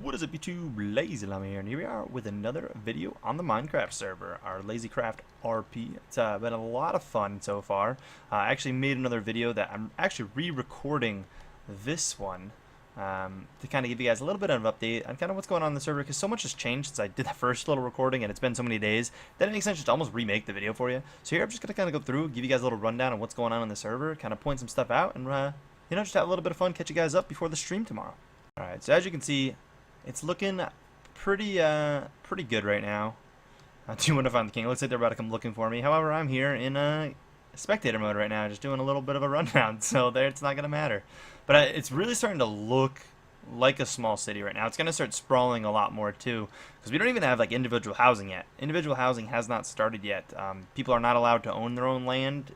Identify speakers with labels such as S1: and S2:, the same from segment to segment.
S1: What is up, YouTube? LazeeLlama here, and here we are with another video on the Minecraft server, our LazeeCraftRP. It's been a lot of fun so far. I actually made another video that I'm actually re-recording this one to kind of give you guys a little bit of an update on kind of what's going on in the server, because so much has changed since I did the first little recording, and it's been so many days that it makes sense just to almost remake the video for you. So here I'm just going to kind of go through, give you guys a little rundown on what's going on in the server, kind of point some stuff out, and just have a little bit of fun, catch you guys up before the stream tomorrow. Alright, so as you can see, it's looking pretty good right now. I do want to find the king. It looks like they're about to come looking for me. However, I'm here in spectator mode right now, just doing a little bit of a rundown, so there it's not going to matter. But it's really starting to look like a small city right now. It's going to start sprawling a lot more too, because we don't even have like individual housing yet. Individual housing has not started yet. People are not allowed to own their own land,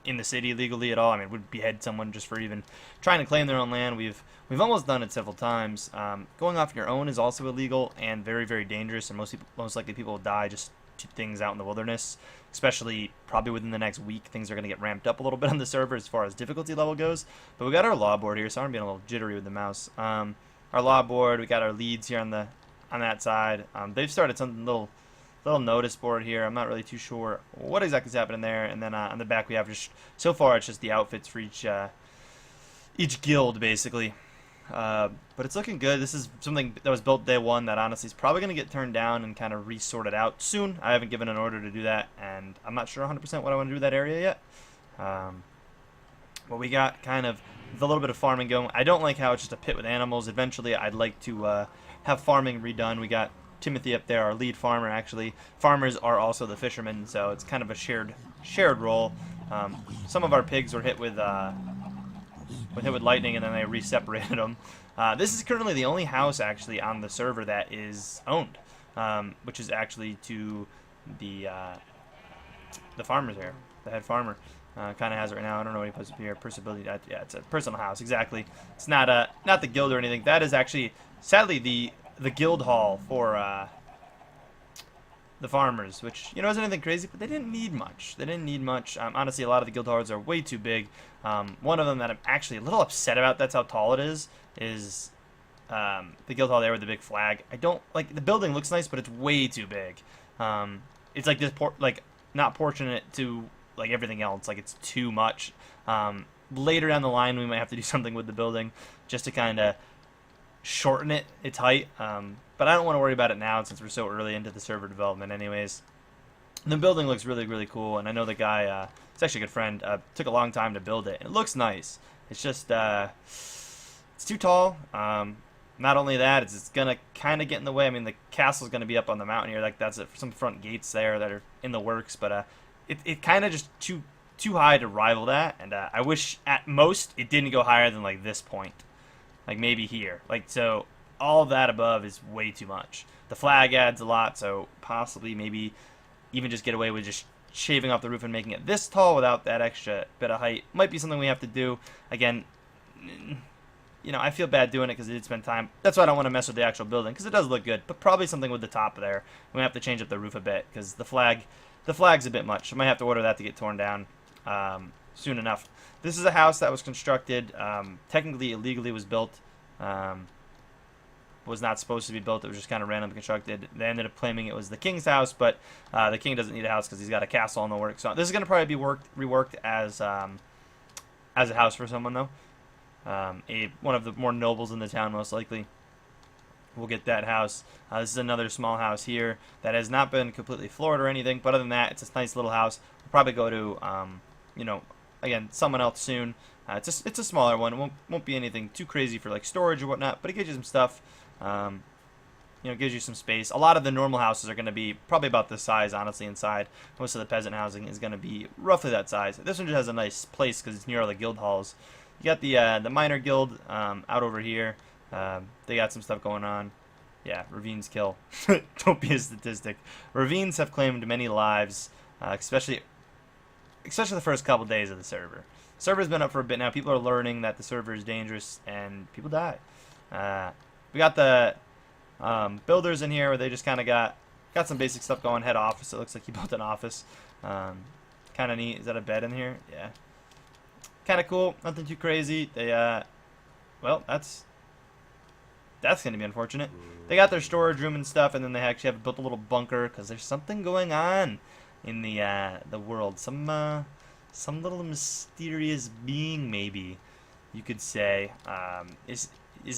S1: in the city legally at all. I mean, we'd behead someone just for even trying to claim their own land. We've almost done it several times. Going off your own is also illegal and very, very dangerous, and most likely people will die just to things out in the wilderness. Especially probably within the next week, things are going to get ramped up a little bit on the server as far as difficulty level goes. But we got our law board here, so I'm being a little jittery with the mouse. Our law board, we got our leads here on that side. They've started something little notice board here. I'm not really too sure what exactly is happening there. And then on the back we have just, so far it's just the outfits for each guild basically. But it's looking good. This is something that was built day one that honestly is probably going to get turned down and kind of resorted out soon. I haven't given an order to do that, and I'm not sure 100% what I want to do with that area yet. But we got kind of a little bit of farming going. I don't like how it's just a pit with animals. Eventually I'd like to have farming redone. We got Timothy up there, our lead farmer. Actually, farmers are also the fishermen, so it's kind of a shared role. Some of our pigs were hit with lightning, and then they re-separated them. This is currently the only house actually on the server that is owned, which is actually to the farmers here. The head farmer kind of has it right now. I don't know what he puts up here. Personability. Yeah, it's a personal house. Exactly. It's not the guild or anything. That is actually, sadly, the guild hall for the farmers, which isn't anything crazy, but they didn't need much. Honestly, a lot of the guild halls are way too big. One of them that I'm actually a little upset about, that's how tall it is the guild hall there with the big flag. I don't like, the building looks nice, but it's way too big. It's like this not proportionate to like everything else. Like, it's too much. Later down the line we might have to do something with the building just to kind of shorten its height, but I don't want to worry about it now since we're so early into the server development anyways. The building looks really, really cool, and I know the guy, it's actually a good friend, took a long time to build it. It looks nice. It's just it's too tall. Not only that, it's gonna kind of get in the way. I mean, the castle's gonna be up on the mountain here, like that's it, for some front gates there that are in the works, but it kind of just too high to rival that, and I wish at most it didn't go higher than like this point. Like maybe here. Like, so all of that above is way too much. The flag adds a lot, so possibly maybe even just get away with just shaving off the roof and making it this tall without that extra bit of height. Might be something we have to do. Again, I feel bad doing it because it did spend time. That's why I don't want to mess with the actual building, because it does look good, but probably something with the top there. We have to change up the roof a bit because the flag's a bit much. I might have to order that to get torn down soon enough. This is a house that was constructed, technically illegally was built, was not supposed to be built. It was just kind of randomly constructed. They ended up claiming it was the king's house, but the king doesn't need a house because he's got a castle in the works. So this is going to probably be reworked as a house for someone though. One of the more nobles in the town most likely will get that house. This is another small house here that has not been completely floored or anything, but other than that, it's a nice little house. We'll probably go to again, someone else soon. It's a smaller one. It won't be anything too crazy for like storage or whatnot, but it gives you some stuff. It gives you some space. A lot of the normal houses are going to be probably about this size, honestly, inside. Most of the peasant housing is going to be roughly that size. This one just has a nice place because it's near all the guild halls. You got the miner guild out over here. They got some stuff going on. Yeah, ravines kill. Don't be a statistic. Ravines have claimed many lives, especially the first couple days of the server. The server's been up for a bit now. People are learning that the server is dangerous, and people die. We got the builders in here where they just kind of got some basic stuff going. Head office. It looks like he built an office. Kind of neat. Is that a bed in here? Yeah. Kind of cool. Nothing too crazy. They well, that's that's going to be unfortunate. They got their storage room and stuff, and then they actually have built a little bunker because there's something going on in the world. Some little mysterious being, maybe you could say, is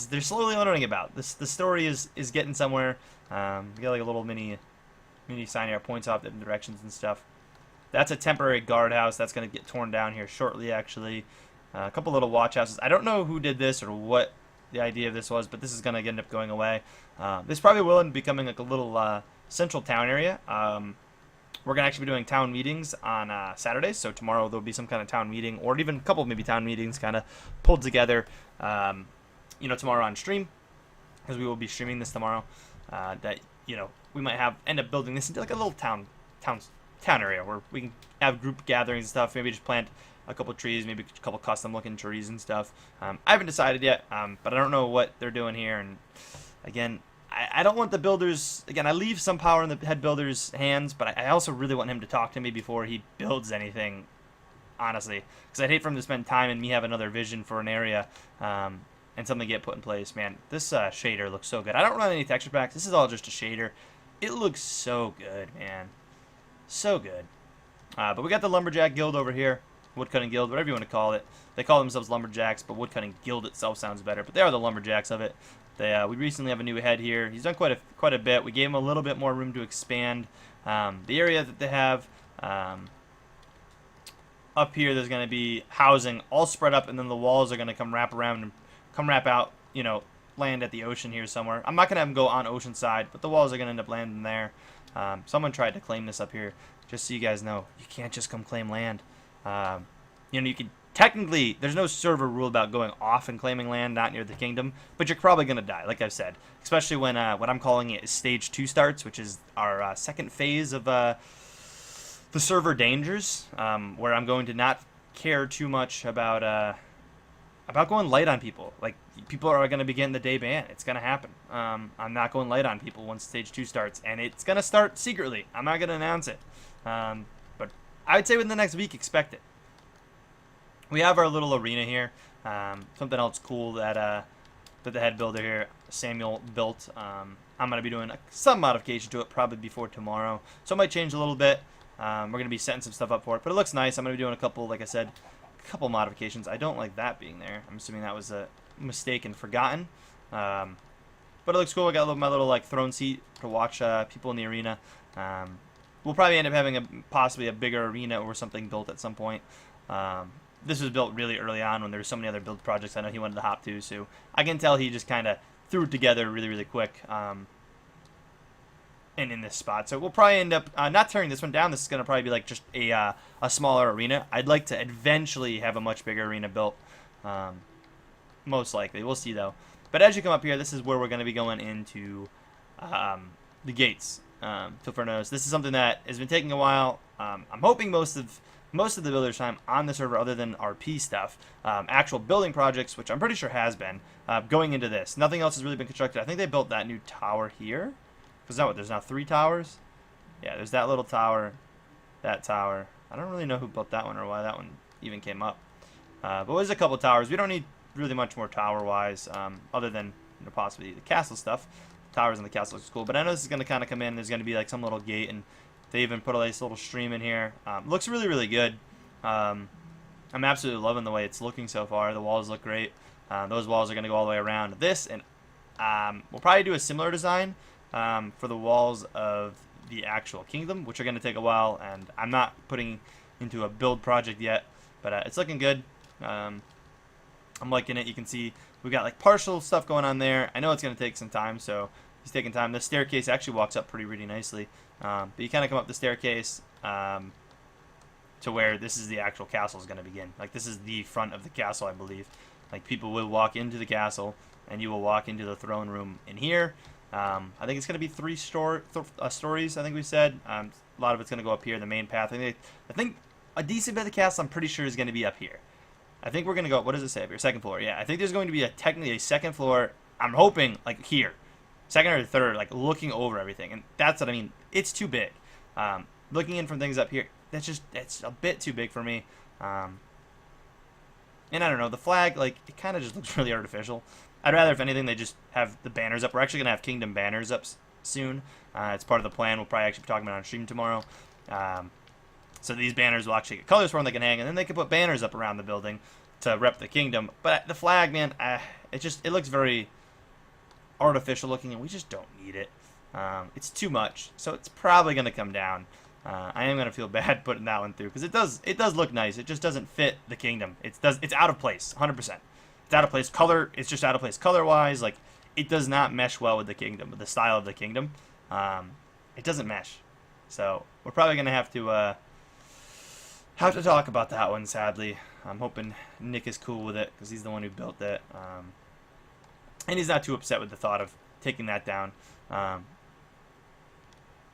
S1: they're slowly learning about. The story is getting somewhere. We got like a little mini sign here, points off different directions and stuff. That's a temporary guardhouse that's going to get torn down here shortly, actually. A couple little watch houses. I don't know who did this or what the idea of this was, but this is going to end up going away. This probably will end up becoming like a little central town area. We're going to actually be doing town meetings on Saturdays, so tomorrow there'll be some kind of town meeting, or even a couple maybe town meetings kind of pulled together, tomorrow on stream, because we will be streaming this tomorrow. That, we might end up building this into like a little town area where we can have group gatherings and stuff, maybe just plant a couple trees, maybe a couple custom looking trees and stuff. I haven't decided yet, but I don't know what they're doing here, and again, I don't want the builders, again, I leave some power in the head builder's hands, but I also really want him to talk to me before he builds anything, honestly, because I'd hate for him to spend time and me have another vision for an area, and something get put in place. Man, this shader looks so good. I don't run any texture packs. This is all just a shader. It looks so good, man. So good. But we got the Lumberjack Guild over here. Woodcutting Guild, whatever you want to call it. They call themselves Lumberjacks, but Woodcutting Guild itself sounds better. But they are the Lumberjacks of it. We recently have a new head here. He's done quite a bit. We gave him a little bit more room to expand. The area that they have up here, there's going to be housing all spread up, and then the walls are going to come wrap around and come wrap out, land at the ocean here somewhere. I'm not going to have them go on Oceanside, but the walls are going to end up landing there. Someone tried to claim this up here, just so you guys know. You can't just come claim land. You can technically, there's no server rule about going off and claiming land not near the kingdom, but you're probably going to die, like I've said. Especially when what I'm calling it is Stage 2 starts, which is our second phase of the server dangers, where I'm going to not care too much about going light on people. Like, people are going to be getting the day ban. It's going to happen. I'm not going light on people once Stage 2 starts, and it's going to start secretly. I'm not going to announce it. But I would say within the next week, expect it. We have our little arena here. Something else cool that the head builder here, Samuel, built. I'm going to be doing some modification to it probably before tomorrow. So it might change a little bit. We're going to be setting some stuff up for it. But it looks nice. I'm going to be doing a couple, like I said, a couple modifications. I don't like that being there. I'm assuming that was a mistake and forgotten. But it looks cool. I got my little throne seat to watch people in the arena. We'll probably end up having possibly a bigger arena or something built at some point. This was built really early on when there were so many other build projects I know he wanted to hop to, so I can tell he just kind of threw it together really, really quick and in this spot. So we'll probably end up not tearing this one down. This is going to probably be like just a smaller arena. I'd like to eventually have a much bigger arena built, most likely. We'll see, though. But as you come up here, this is where we're going to be going into the gates to Furnos. This is something that has been taking a while. I'm hoping most of the builder's time on the server, other than RP stuff, actual building projects, which I'm pretty sure has been, going into this. Nothing else has really been constructed. I think they built that new tower here. Because now there's now 3 towers? Yeah, there's that little tower, that tower. I don't really know who built that one or why that one even came up. But there's a couple towers. We don't need really much more tower-wise, other than possibly the castle stuff. Towers in the castle looks cool. But I know this is going to kind of come in. There's going to be like some little gate, and they even put a nice little stream in here. Looks really, really good. I'm absolutely loving the way it's looking so far. The walls look great. Those walls are going to go all the way around this, and we'll probably do a similar design for the walls of the actual kingdom, which are going to take a while, and I'm not putting into a build project yet, but it's looking good. I'm liking it. You can see we've got like partial stuff going on there. I know it's going to take some time, so he's taking time. The staircase actually walks up really nicely. But you kind of come up the staircase to where this is the actual castle is going to begin. Like, this is the front of the castle, I believe. Like, people will walk into the castle, and you will walk into the throne room in here. I think it's going to be 3 stories, I think we said. A lot of it's going to go up here, the main path. I think a decent bit of the castle, I'm pretty sure, is going to be up here. I think we're going to go, what does it say up here? 2nd floor. Yeah, I think there's going to be technically a 2nd floor. I'm hoping, like, here. 2nd or 3rd, like, looking over everything. And that's what I mean. It's too big. Looking in from things up here, it's a bit too big for me. And I don't know, the flag, like, it kind of just looks really artificial. I'd rather, if anything, they just have the banners up. We're actually going to have Kingdom banners up soon. It's part of the plan. We'll probably actually be talking about it on stream tomorrow. So these banners will actually get colors for them they can hang, and then they can put banners up around the building to rep the kingdom. But the flag, man, it looks very artificial looking, and we just don't need it. It's too much, so it's probably going to come down. I am going to feel bad putting that one through because it does look nice. It just doesn't fit the kingdom. It's out of place, 100%. It's out of place. Color, it's just out of place color-wise. Like, it does not mesh well with the kingdom, with the style of the kingdom. It doesn't mesh. So we're probably going to have to talk about that one, sadly. I'm hoping Nick is cool with it because he's the one who built it. And he's not too upset with the thought of taking that down.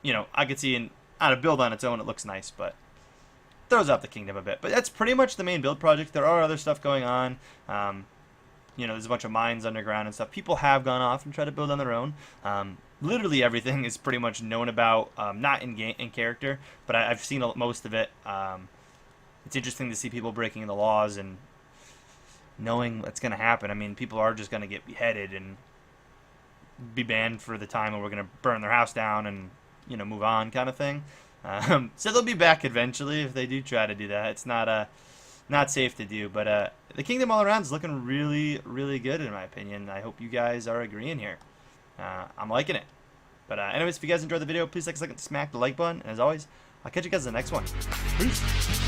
S1: You know, I could see on a build on its own, it looks nice, but throws off the kingdom a bit. But that's pretty much the main build project. There are other stuff going on. You know, there's a bunch of mines underground and stuff. People have gone off and tried to build on their own. Literally everything is pretty much known about, not in character, but I've seen most of it. It's interesting to see people breaking the laws and knowing what's going to happen. I mean, people are just going to get beheaded and be banned for the time, and we're going to burn their house down and, you know, move on kind of thing. So they'll be back eventually if they do try to do that. It's not safe to do, but the kingdom all around is looking really, really good in my opinion. I hope you guys are agreeing here. I'm liking it. But anyways, if you guys enjoyed the video, please take a second to smack the like button. And as always, I'll catch you guys in the next one. Peace.